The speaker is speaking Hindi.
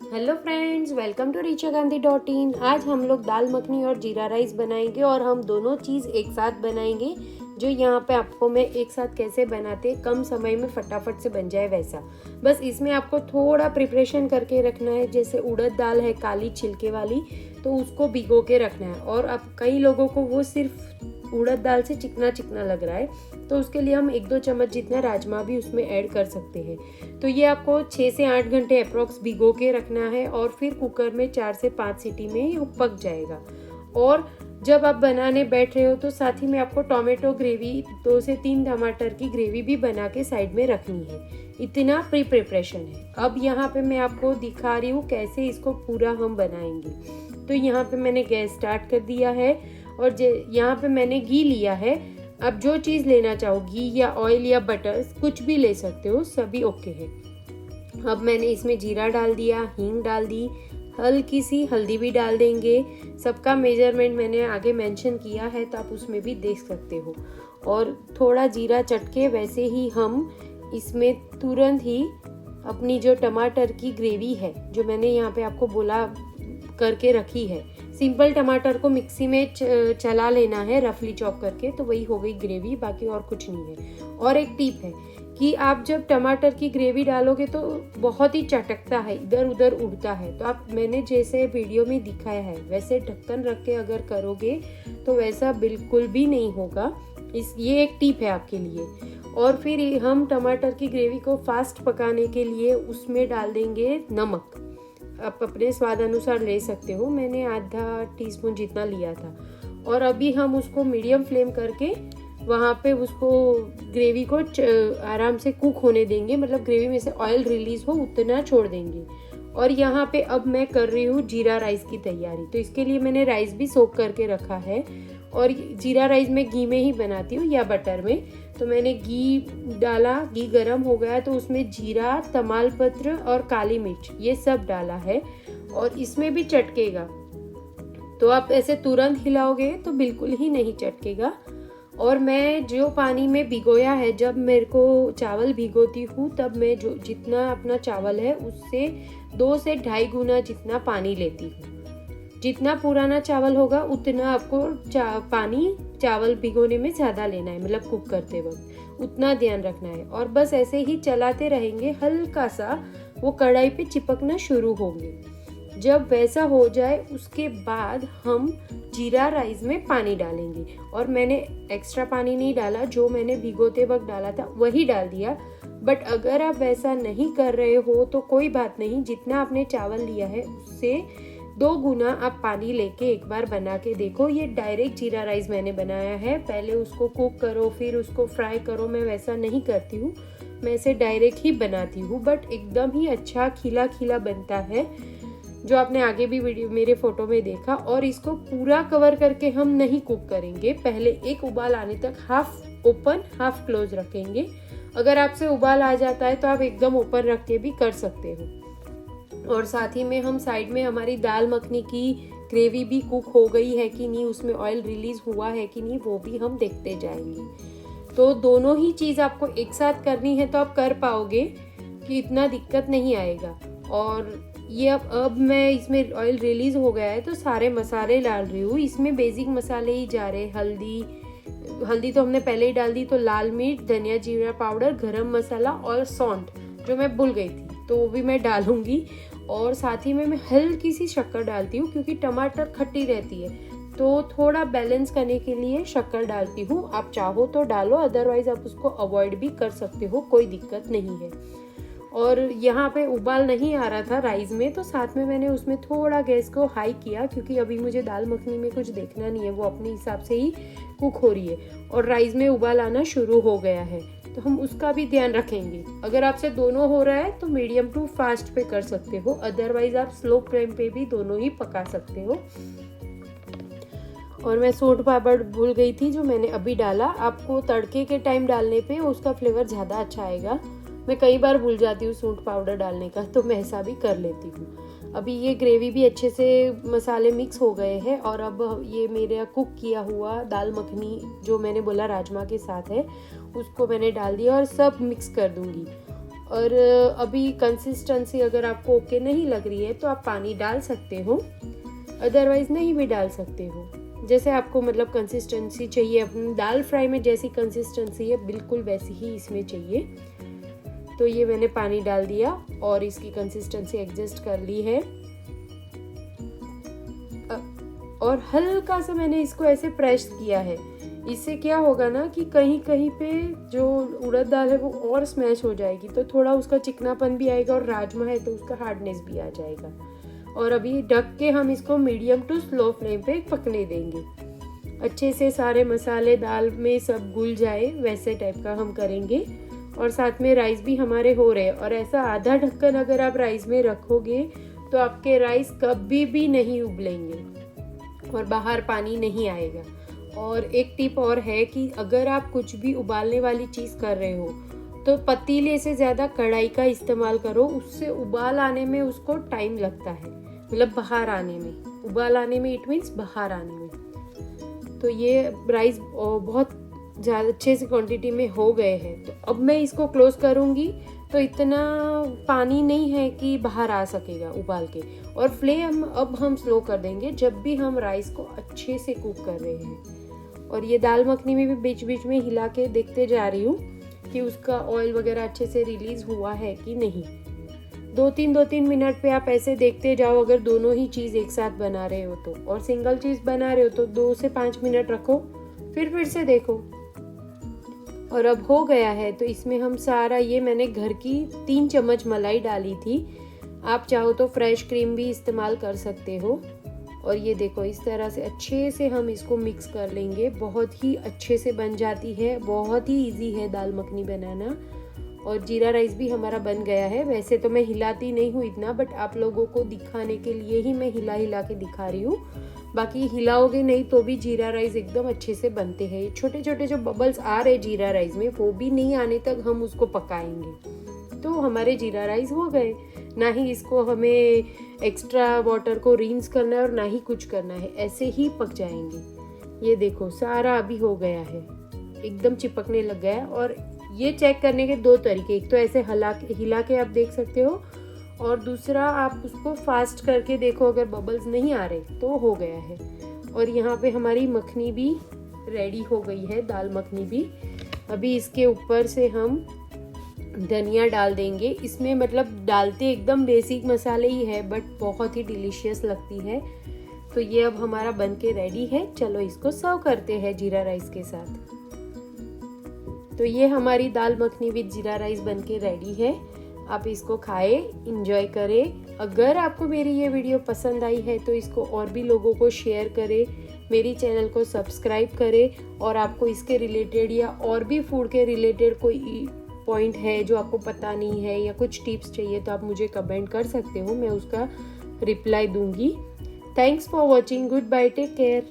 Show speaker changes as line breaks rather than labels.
Hello friends, welcome to richaganthi.in। आज हम लोग दाल मखनी और जीरा राइस बनाएंगे और हम दोनों चीज़ एक साथ बनाएंगे। जो यहाँ पे आपको मैं एक साथ कैसे बनाते कम समय में फटाफट से बन जाए वैसा। बस इसमें आपको थोड़ा प्रिपरेशन करके रखना है। जैसे उड़द दाल है काली छिलके वाली, तो उसको भिगो के रखना है। और अब कई लोगों को वो सिर्फ उड़द दाल से चिकना चिकना लग रहा है, तो उसके लिए हम 1-2 चम्मच जितना राजमा भी उसमें ऐड कर सकते हैं। तो ये आपको 6 से 8 घंटे अप्रोक्स भिगो के रखना है और फिर कुकर में 4 से 5 सीटी में ये पक जाएगा। और जब आप बनाने बैठ रहे हो तो साथ ही में आपको टोमेटो ग्रेवी 2 से 3 टमाटर की ग्रेवी भी बना के साइड में रखनी है। इतना प्रिपरेशन है। अब यहाँ पे मैं आपको दिखा रही हूँ कैसे इसको पूरा हम बनाएंगे। तो यहाँ पे मैंने गैस स्टार्ट कर दिया है और यहाँ पे मैंने घी लिया है। अब जो चीज़ लेना चाहो, घी या ऑयल या बटर कुछ भी ले सकते हो, सभी ओके है। अब मैंने इसमें जीरा डाल दिया, हींग डाल दी, हल्की सी हल्दी भी डाल देंगे। सबका मेजरमेंट मैंने आगे मेंशन किया है, तो आप उसमें भी देख सकते हो। और थोड़ा जीरा चटके वैसे ही हम इसमें तुरंत ही अपनी जो टमाटर की ग्रेवी है, जो मैंने यहाँ पे आपको बोला करके रखी है, सिंपल टमाटर को मिक्सी में चला लेना है रफली चॉप करके, तो वही हो गई ग्रेवी, बाकी और कुछ नहीं है। और एक टिप है कि आप जब टमाटर की ग्रेवी डालोगे तो बहुत ही चटकता है, इधर उधर उड़ता है। तो आप मैंने जैसे वीडियो में दिखाया है वैसे ढक्कन रख के अगर करोगे तो वैसा बिल्कुल भी नहीं होगा। ये एक टिप है आपके लिए। और फिर हम टमाटर की ग्रेवी को फास्ट पकाने के लिए उसमें डाल देंगे नमक। आप अपने स्वाद अनुसार ले सकते हो, मैंने आधा टीस्पून जितना लिया था। और अभी हम उसको मीडियम फ्लेम करके वहाँ पे उसको ग्रेवी को आराम से कुक होने देंगे, मतलब ग्रेवी में से ऑयल रिलीज हो उतना छोड़ देंगे। और यहाँ पे अब मैं कर रही हूँ जीरा राइस की तैयारी। तो इसके लिए मैंने राइस भी सोक करके रखा है। और जीरा राइस मैं घी में ही बनाती हूँ या बटर में। तो मैंने घी डाला, घी गरम हो गया तो उसमें जीरा, तमालपत्र और काली मिर्च ये सब डाला है। और इसमें भी चटकेगा, तो आप ऐसे तुरंत हिलाओगे तो बिल्कुल ही नहीं चटकेगा। और मैं जो पानी में भिगोया है, जब मेरे को चावल भिगोती हूँ तब मैं जो जितना अपना चावल है उससे 2 से 2.5 गुना जितना पानी लेती हूँ। जितना पुराना चावल होगा उतना आपको पानी चावल भिगोने में ज़्यादा लेना है, मतलब कुक करते वक्त उतना ध्यान रखना है। और बस ऐसे ही चलाते रहेंगे, हल्का सा वो कढ़ाई पे चिपकना शुरू होंगे। जब वैसा हो जाए उसके बाद हम जीरा राइस में पानी डालेंगे। और मैंने एक्स्ट्रा पानी नहीं डाला, जो मैंने भिगोते वक्त डाला था वही डाल दिया। बट अगर आप वैसा नहीं कर रहे हो तो कोई बात नहीं, जितना आपने चावल लिया है उससे 2 गुना आप पानी लेके एक बार बना के देखो। ये डायरेक्ट जीरा राइस मैंने बनाया है, पहले उसको कुक करो फिर उसको फ्राई करो, मैं वैसा नहीं करती हूँ, मैं इसे डायरेक्ट ही बनाती हूँ। बट एकदम ही अच्छा खिला खिला बनता है, जो आपने आगे भी वीडियो मेरे फोटो में देखा। और इसको पूरा कवर करके हम नहीं कुक करेंगे, पहले एक उबाल आने तक हाफ ओपन हाफ क्लोज रखेंगे। अगर आपसे उबाल आ जाता है तो आप एकदम ओपन रख के भी कर सकते हो। और साथ ही में हम साइड में हमारी दाल मखनी की ग्रेवी भी कुक हो गई है कि नहीं, उसमें ऑयल रिलीज हुआ है कि नहीं, वो भी हम देखते जाएंगे। तो दोनों ही चीज़ आपको एक साथ करनी है तो आप कर पाओगे कि इतना दिक्कत नहीं आएगा। और ये अब मैं इसमें ऑयल रिलीज हो गया है तो सारे मसाले डाल रही हूँ। इसमें बेसिक मसाले ही जा रहे, हल्दी तो हमने पहले ही डाल दी, तो लाल मिर्च, धनिया जीरा पाउडर, गरम मसाला और सौंठ जो मैं भूल गई थी तो वो भी मैं डालूंगी। और साथ ही में मैं हल्की सी शक्कर डालती हूँ क्योंकि टमाटर खट्टी रहती है, तो थोड़ा बैलेंस करने के लिए शक्कर डालती हूँ। आप चाहो तो डालो, अदरवाइज आप उसको अवॉइड भी कर सकते हो, कोई दिक्कत नहीं है। और यहाँ पे उबाल नहीं आ रहा था राइस में, तो साथ में मैंने उसमें थोड़ा गैस को हाई किया क्योंकि अभी मुझे दाल मखनी में कुछ देखना नहीं है, वो अपने हिसाब से ही कुक हो रही है। और राइस में उबाल आना शुरू हो गया है, तो हम उसका भी ध्यान रखेंगे। अगर आपसे दोनों हो रहा है तो मीडियम टू फास्ट पे कर सकते हो, अदरवाइज आप स्लो फ्लेम पे भी दोनों ही पका सकते हो। और मैं सौंठ पाउडर भूल गई थी जो मैंने अभी डाला। आपको तड़के के टाइम डालने पे उसका फ्लेवर ज़्यादा अच्छा आएगा। मैं कई बार भूल जाती हूँ सौंठ पाउडर डालने का, तो मैं ऐसा भी कर लेती हूँ। अभी ये ग्रेवी भी अच्छे से मसाले मिक्स हो गए हैं। और अब ये मेरा कुक किया हुआ दाल मखनी जो मैंने बोला राजमा के साथ है, उसको मैंने डाल दिया और सब मिक्स कर दूंगी। और अभी कंसिस्टेंसी अगर आपको ओके नहीं लग रही है तो आप पानी डाल सकते हो, अदरवाइज नहीं भी डाल सकते हो। जैसे आपको मतलब कंसिस्टेंसी चाहिए, अपनी दाल फ्राई में जैसी कंसिस्टेंसी है बिल्कुल वैसी ही इसमें चाहिए। तो ये मैंने पानी डाल दिया और इसकी कंसिस्टेंसी एडजस्ट कर ली है और हल्का सा मैंने इसको ऐसे प्रेस किया है। इससे क्या होगा ना कि कहीं कहीं पे जो उड़द दाल है वो और स्मैश हो जाएगी, तो थोड़ा उसका चिकनापन भी आएगा और राजमा है तो उसका हार्डनेस भी आ जाएगा। और अभी ढक के हम इसको मीडियम टू स्लो फ्लेम पे पकने देंगे। अच्छे से सारे मसाले दाल में सब घुल जाए वैसे टाइप का हम करेंगे। और साथ में राइस भी हमारे हो रहे हैं। और ऐसा आधा ढक्कन अगर आप राइस में रखोगे तो आपके राइस कभी भी नहीं उबलेंगे और बाहर पानी नहीं आएगा। और एक टिप और है कि अगर आप कुछ भी उबालने वाली चीज़ कर रहे हो तो पतीले से ज़्यादा कढ़ाई का इस्तेमाल करो, उससे उबाल आने में उसको टाइम लगता है, मतलब बाहर आने में, उबाल आने में इट मीन्स बाहर आने में। तो ये राइस बहुत ज़्यादा अच्छे से क्वांटिटी में हो गए हैं। तो अब मैं इसको क्लोज करूँगी तो इतना पानी नहीं है कि बाहर आ सकेगा उबाल के। और फ्लेम अब हम स्लो कर देंगे जब भी हम राइस को अच्छे से कुक कर रहे हैं। और ये दाल मखनी में भी बीच बीच में हिला के देखते जा रही हूँ कि उसका ऑयल वगैरह अच्छे से रिलीज हुआ है कि नहीं। 2-3 मिनट पे आप ऐसे देखते जाओ अगर दोनों ही चीज़ एक साथ बना रहे हो तो। और सिंगल चीज़ बना रहे हो तो 2 से 5 मिनट रखो, फिर से देखो। और अब हो गया है तो इसमें हम सारा, ये मैंने घर की 3 चम्मच मलाई डाली थी, आप चाहो तो फ्रेश क्रीम भी इस्तेमाल कर सकते हो। और ये देखो इस तरह से अच्छे से हम इसको मिक्स कर लेंगे। बहुत ही अच्छे से बन जाती है, बहुत ही इजी है दाल मखनी बनाना। और जीरा राइस भी हमारा बन गया है। वैसे तो मैं हिलाती नहीं हूँ इतना, बट आप लोगों को दिखाने के लिए ही मैं हिला हिला के दिखा रही हूँ। बाकी हिलाओगे नहीं तो भी जीरा राइस एकदम अच्छे से बनते हैं। छोटे छोटे जो बबल्स आ रहे जीरा राइस में वो भी नहीं आने तक हम उसको पकाएंगे तो हमारे जीरा राइस हो गए। ना ही इसको हमें एक्स्ट्रा वाटर को रिंस करना है और ना ही कुछ करना है, ऐसे ही पक जाएंगे। ये देखो सारा अभी हो गया है, एकदम चिपकने लग गया है। और ये चेक करने के 2 तरीके, एक तो ऐसे हिला के आप देख सकते हो और दूसरा आप उसको फास्ट करके देखो, अगर बबल्स नहीं आ रहे तो हो गया है। और यहाँ पे हमारी मखनी भी रेडी हो गई है, दाल मखनी भी। अभी इसके ऊपर से हम धनिया डाल देंगे। इसमें मतलब डालते एकदम बेसिक मसाले ही है बट बहुत ही डिलीशियस लगती है। तो ये अब हमारा बन के रेडी है। चलो इसको सर्व करते हैं जीरा राइस के साथ। तो ये हमारी दाल मखनी विद जीरा राइस बन के रेडी है। आप इसको खाए, इंजॉय करें। अगर आपको मेरी ये वीडियो पसंद आई है तो इसको और भी लोगों को शेयर करें, मेरी चैनल को सब्सक्राइब करें। और आपको इसके रिलेटेड या और भी फूड के रिलेटेड कोई पॉइंट है जो आपको पता नहीं है या कुछ टिप्स चाहिए तो आप मुझे कमेंट कर सकते हो, मैं उसका रिप्लाई दूंगी। Thanks for watching, goodbye, take care.